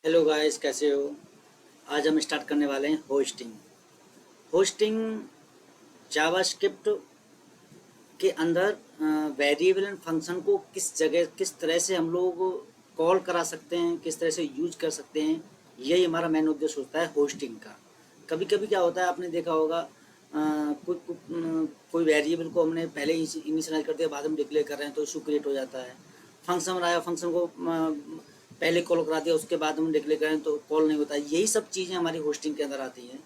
Hello guys, कैसे हो। आज हम स्टार्ट करने वाले हैं होस्टिंग। होस्टिंग जावास्क्रिप्ट के अंदर वेरिएबल एंड फंक्शन को किस जगह किस तरह से हम लोग कॉल करा सकते हैं, किस तरह से यूज कर सकते हैं, यही हमारा मेन उद्देश्य होता है होस्टिंग का। कभी कभी क्या होता है, आपने देखा होगा कोई वेरिएबल को हमने पहले ही इनिशियलाइज कर दिया, बाद में डिक्लेयर कर रहे हैं तो इशू क्रिएट हो जाता है। फंक्शन बनाया, फंक्शन को पहले कॉल करा दिया, उसके बाद हम डिक्लेयर करें तो कॉल नहीं होता है। यही सब चीज़ें हमारी होस्टिंग के अंदर आती हैं।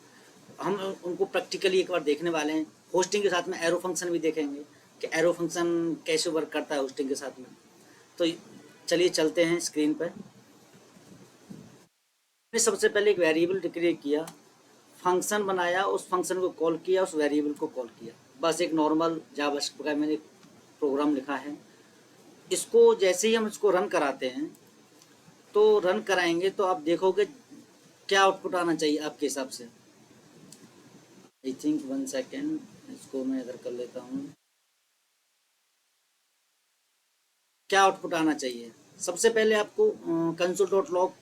हम उनको प्रैक्टिकली एक बार देखने वाले हैं। होस्टिंग के साथ में एरो फंक्शन भी देखेंगे कि एरो फंक्शन कैसे वर्क करता है होस्टिंग के साथ में। तो चलिए चलते हैं स्क्रीन पर। हमने सबसे पहले एक वेरिएबल डिक्लेयर किया, फंक्शन बनाया, उस फंक्शन को कॉल किया, उस वेरिएबल को कॉल किया। बस एक नॉर्मल जावास्क्रिप्ट का मैंने प्रोग्राम लिखा है। इसको जैसे ही हम इसको रन कराते हैं, तो रन कराएंगे तो आप देखोगे क्या आउटपुट आना चाहिए आपके हिसाब से। आई थिंक 1 सेकेंड, इसको मैं इधर कर लेता हूँ। क्या आउटपुट आना चाहिए? सबसे पहले आपको console dot log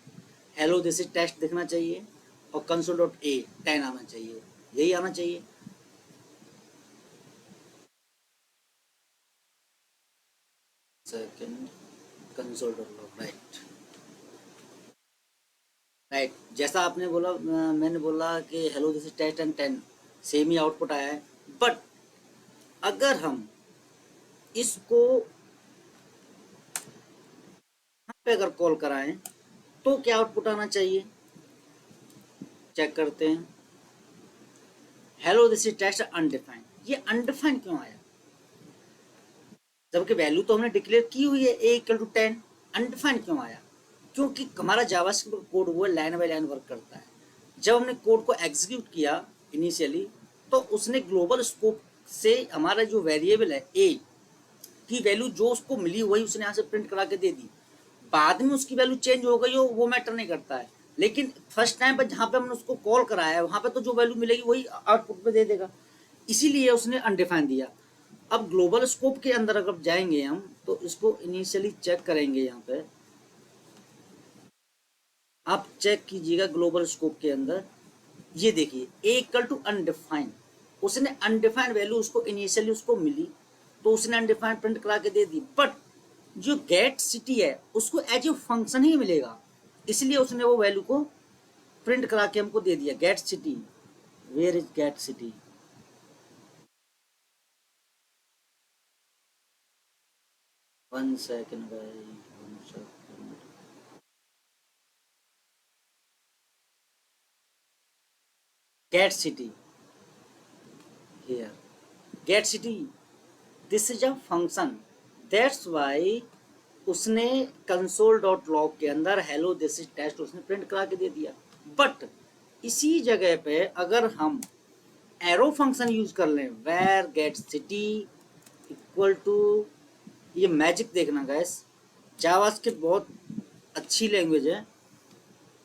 hello this is test दिखना चाहिए और कंसोल डॉट ए 10 आना चाहिए। यही आना चाहिए। Second, console dot log, right. Right, जैसा आपने बोला, मैंने बोला कि hello this is test and 10 same ही आउटपुट आया है। बट अगर हम इसको यहाँ पे अगर कॉल कराएं तो क्या आउटपुट आना चाहिए, चेक करते हैं। Hello this is test undefined. ये अनडिफाइंड क्यों आया, जबकि वैल्यू तो हमने डिक्लेयर की हुई है ए इक्वल टू 10। अनडिफाइंड क्यों आया? क्योंकि हमारा जावास्क्रिप्ट कोड वो लाइन बाय लाइन वर्क करता है। जब हमने कोड को एग्जीक्यूट किया इनिशियली, तो उसने ग्लोबल स्कोप से हमारा जो वेरिएबल है ए की वैल्यू जो उसको मिली वही उसने यहाँ से प्रिंट करा के दे दी। बाद में उसकी वैल्यू चेंज हो गई हो वो मैटर नहीं करता है, लेकिन फर्स्ट टाइम पर जहाँ पे हमने उसको कॉल कराया है वहाँ पे तो जो वैल्यू मिलेगी वही आउटपुट पे दे देगा। इसीलिए उसने अनडिफाइंड दिया। अब ग्लोबल स्कोप के अंदर अगर जाएंगे हम तो इसको इनिशियली चेक करेंगे। यहाँ पे आप चेक कीजिएगा ग्लोबल स्कोप के अंदर, ये देखिए ए इक्वल टू अनडिफाइंड। उसने अनडिफाइंड वैल्यू उसको इनिशियली उसको मिली तो उसने अनडिफाइंड प्रिंट करा के दे दी। बट जो गेट सिटी है उसको एज ए फंक्शन ही मिलेगा, इसलिए उसने वो वैल्यू को प्रिंट करा के हमको दे दिया, get city. Where is get city? 1 second भाई, 1 second. Get city here, get city, this is a function, that's why उसने कंसोल डॉट लॉग के अंदर हेलो दिस इज टेस्ट उसने प्रिंट करा के दे दिया। बट इसी जगह पे अगर हम एरो फंक्शन यूज कर लें, where get city equal to, ये मैजिक देखना गैस। जावास्क्रिप्ट बहुत अच्छी लैंग्वेज है,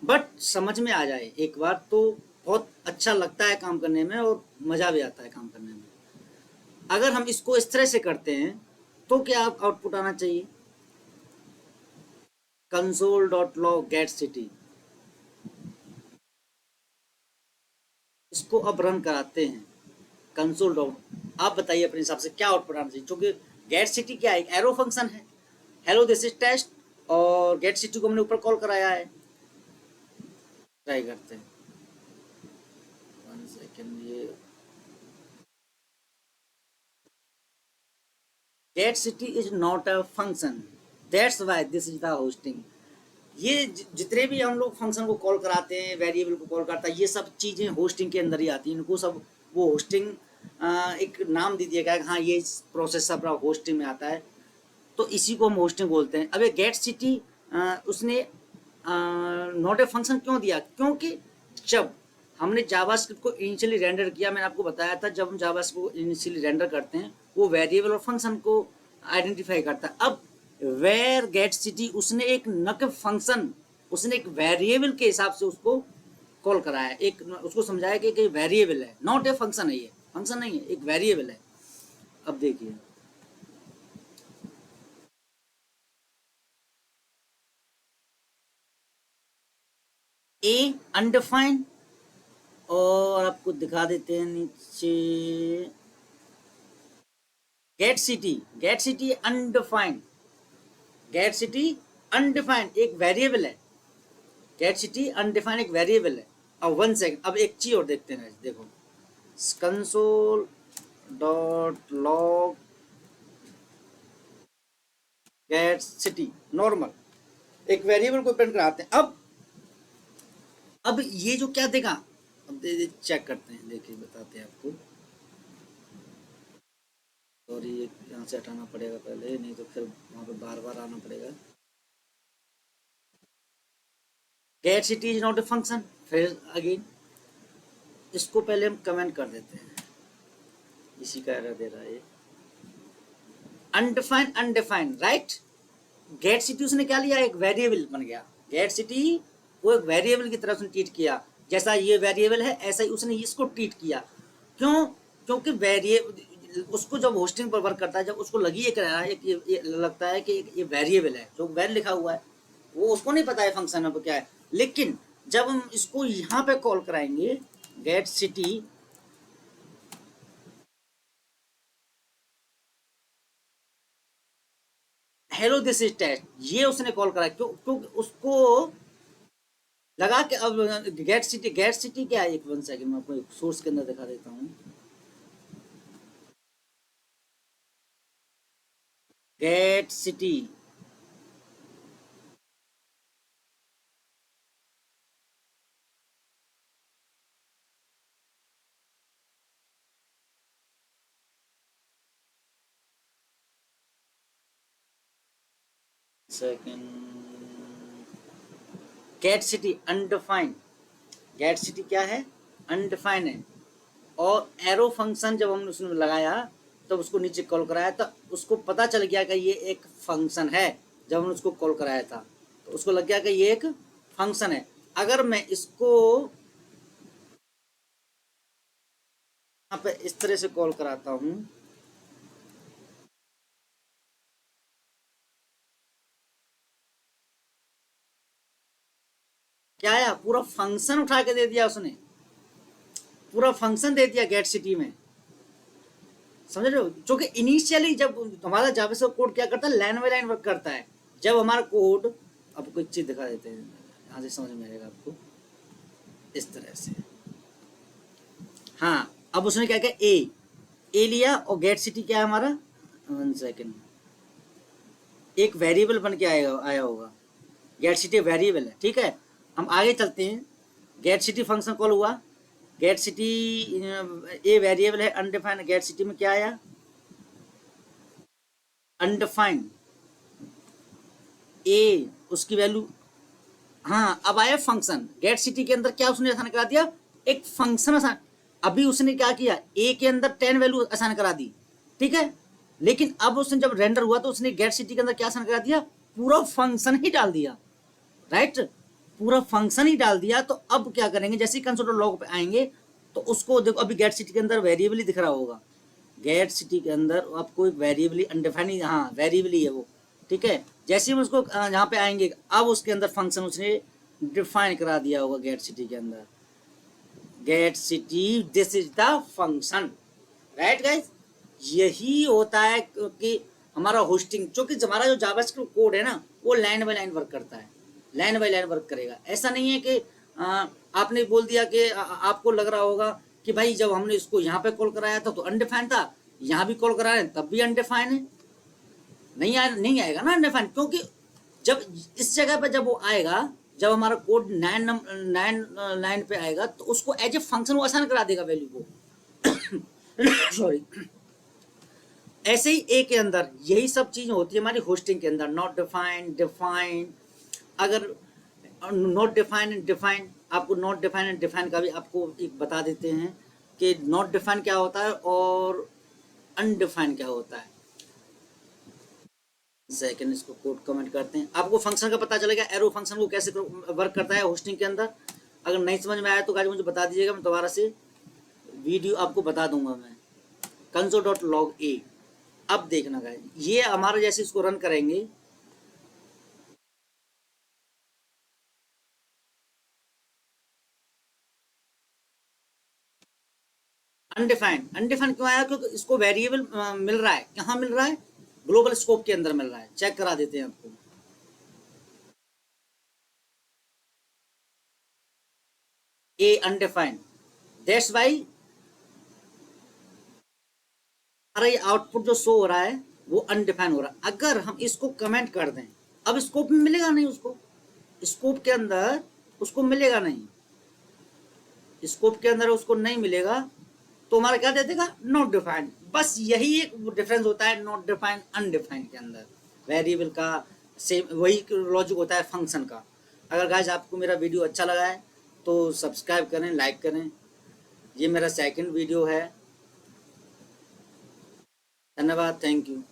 बट समझ में आ जाए एक बार तो बहुत अच्छा लगता है काम करने में और मज़ा भी आता है काम करने में। अगर हम इसको इस तरह से करते हैं तो क्या आउटपुट आना चाहिए? Console dot log get city. इसको अब रन कराते हैं कंसोल डॉट, आप बताइए अपने हिसाब से क्या आउटपुट आना चाहिए। क्योंकि गेट सिटी क्या है, एरो फंक्शन है। हेलो दिस इज टेस्ट और गेट सिटी को हमने ऊपर कॉल कराया है। ट्राई करते हैं। 1 सेकेंड, ये get city is not a function, that's why this is the hoisting. ये जितने भी हम लोग फंक्शन को कॉल कराते हैं, वेरिएबल को कॉल करता है, ये सब चीज़ें होस्टिंग के अंदर ही आती हैं। इनको सब वो होस्टिंग एक नाम दे दिया गया है, हाँ ये प्रोसेस सब होस्टिंग में आता है, तो इसी को हम होस्टिंग बोलते हैं। अब ये गेट सिटी उसने नॉट ए फंक्शन क्यों दिया? क्योंकि जब हमने जावास्क्रिप्ट को इनिशियली रेंडर किया, मैंने आपको बताया था, जब हम जावास्क्रिप्ट को इनिशियली रेंडर करते हैं वो वेरिएबल और फंक्शन को आइडेंटिफाई करता है। अब वेयर गेट सिटी उसने एक न के फंक्शन, उसने एक वेरिएबल के हिसाब से उसको कॉल कराया, एक उसको समझाया कि वेरिएबल है, नॉट ए फंक्शन है, ये फंक्शन नहीं है, एक वेरिएबल है। अब देखिए ए अनडिफाइंड, और आपको दिखा देते हैं नीचे get city undefined, get city undefined एक वेरिएबल है, गेट सिटी अनडिफाइंड एक वेरिएबल है। अब 1 सेकंड, अब एक चीज और देखते हैं, देखो console dot log get city normal, एक वेरिएबल को प्रिंट कराते हैं। अब ये जो क्या देगा, अब चेक करते हैं, देखिए बताते हैं आपको। सॉरी, यहाँ से हटाना पड़ेगा पहले, नहीं तो फिर वहाँ पे बार बार आना पड़ेगा। Get city is not a function, फिर अगेन इसको पहले हम कमेंट कर देते हैं, इसी का एरर दे रहा है ये। Undefined undefined right, get city उसने क्या लिया, एक वेरिएबल बन गया। गेट सिटी वो एक वेरिएबल की तरह उसने ट्रीट किया, जैसा ये वेरिएबल है ऐसा ही उसने इसको ट्रीट किया। क्यों? क्योंकि वेरिएबल उसको जब होस्टिंग पर वर्क करता है, जब उसको लगी ये लगता है कि ये वेरिएबल है, जो वेर लिखा हुआ है वो उसको नहीं पता है फंक्शन में क्या है। लेकिन जब हम इसको यहाँ पे कॉल कराएंगे get city, hello this is test, ये उसने कॉल करा क्योंकि उसको लगा कि अब गेट सिटी क्या है, एक 1 सेकंड में आपको एक सोर्स के अंदर दिखा देता हूँ। Get city second, get city undefined, get city क्या है, अनडिफाइंड है। और एरो फंक्शन जब हमने उसमें लगाया तब उसको नीचे कॉल कराया तो उसको पता चल गया कि ये एक फंक्शन है। जब हमने उसको कॉल कराया था तो उसको लग गया कि ये एक फंक्शन है। अगर मैं इसको यहाँ पे इस तरह से कॉल कराता हूँ, क्या आया, पूरा फंक्शन उठा के दे दिया उसने, पूरा फंक्शन दे दिया गेट सिटी में, समझ रहे हो। क्योंकि इनिशियली जब हमारा जावास्क्रिप्ट कोड क्या करता है, लाइन बाय लाइन वर्क करता है। जब हमारा कोड, आपको एक चीज दिखा देते हैं, यहाँ से समझ में आएगा आपको, इस तरह से। हाँ, अब उसने क्या किया, ए लिया और गेट सिटी क्या है हमारा, 1 सेकंड, एक वेरिएबल बन के आया होगा। गेट सिटी वेरिएबल है, ठीक है। हम आगे चलते हैं, गेट सिटी फंक्शन कॉल हुआ, गेट सिटी ए वेरिएबल है अनडिफाइंड, गेट सिटी में क्या आया, अनडिफाइंड, ए उसकी वैल्यू, हाँ अब आया फंक्शन। गेट सिटी के अंदर क्या उसने असाइन करा दिया, एक फंक्शन असाइन। अभी उसने क्या किया, ए के अंदर 10 वैल्यू असाइन करा दी, ठीक है। लेकिन अब उसने जब रेंडर हुआ तो उसने गेट सिटी के अंदर क्या असाइन करा दिया, पूरा फंक्शन ही डाल दिया, राइट, पूरा फंक्शन ही डाल दिया। तो अब क्या करेंगे, जैसे ही कंसोल लॉग पे आएंगे तो उसको देखो, अभी गेट सिटी के अंदर वेरिएबल ही दिख रहा होगा। गेट सिटी के अंदर आपको एक वेरिएबल ही अनडिफाइंड, हाँ वेरिएबल ही है वो, ठीक है। जैसे ही हम उसको यहाँ पे आएंगे, अब उसके अंदर फंक्शन उसने डिफाइन करा दिया होगा गेट सिटी के अंदर, get city this is the function, right guys. यही होता है कि हमारा होस्टिंग, क्योंकि हमारा जो जावास्क्रिप्ट कोड है ना वो लाइन बाय लाइन वर्क करता है, लाइन बाय लाइन वर्क करेगा। ऐसा नहीं है कि आपने बोल दिया कि आपको लग रहा होगा कि भाई जब हमने इसको यहाँ पे कॉल कराया था तो अनडिफाइन था, यहाँ भी कॉल करा रहे हैं तब भी अनडिफाइन है, नहीं आएगा ना अनडिफाइन। क्योंकि जब इस जगह पे जब वो आएगा, जब हमारा कोड 9 लाइन पे आएगा तो उसको एज ए फंक्शन वो असाइन करा देगा वैल्यू को सॉरी। ऐसे ही ए के अंदर यही सब चीजें होती है हमारी होस्टिंग के अंदर, नॉट डिफाइंड, डिफाइंड। अगर नॉट डिफाइंड एंड डिफाइंड, आपको नॉट डिफाइंड एंड डिफाइंड का भी आपको एक बता देते हैं कि नॉट डिफाइंड क्या होता है और अनडिफाइंड क्या होता है। सेकंड, इसको कोड कमेंट करते हैं, आपको फंक्शन का पता चलेगा, एरो फंक्शन को कैसे वर्क करता है होस्टिंग के अंदर। अगर नहीं समझ में आया तो गाइस मुझे बता दीजिएगा, मैं दोबारा से वीडियो आपको बता दूंगा मैं। console.log a, अब देखना गाइस, ये हमारा जैसे इसको रन करेंगे, अनडिफाइंड अनडिफाइंड क्यों आया? क्योंकि इसको वेरिएबल मिल रहा है, कहाँ मिल रहा है? ग्लोबल स्कोप के अंदर मिल रहा है। चेक करा देते हैं आपको। ए अनडिफाइंड, दैट्स वाई हमारा ये आउटपुट जो शो हो रहा है वो अनडिफाइंड हो रहा है। अगर हम इसको कमेंट कर दें, अब स्कोप में मिलेगा नहीं उसको, स्कोप के अंदर उसको मिलेगा नहीं, स्कोप के अंदर उसको नहीं मिलेगा, तो हमारा क्या दे देगा? Not defined. बस यही एक डिफरेंस होता है नॉट डिफाइंड अनडिफाइंड के अंदर, वेरिएबल का। सेम वही लॉजिक होता है फंक्शन का। अगर गाइस आपको मेरा वीडियो अच्छा लगा है तो सब्सक्राइब करें, लाइक करें। ये मेरा सेकंड वीडियो है। धन्यवाद, थैंक यू।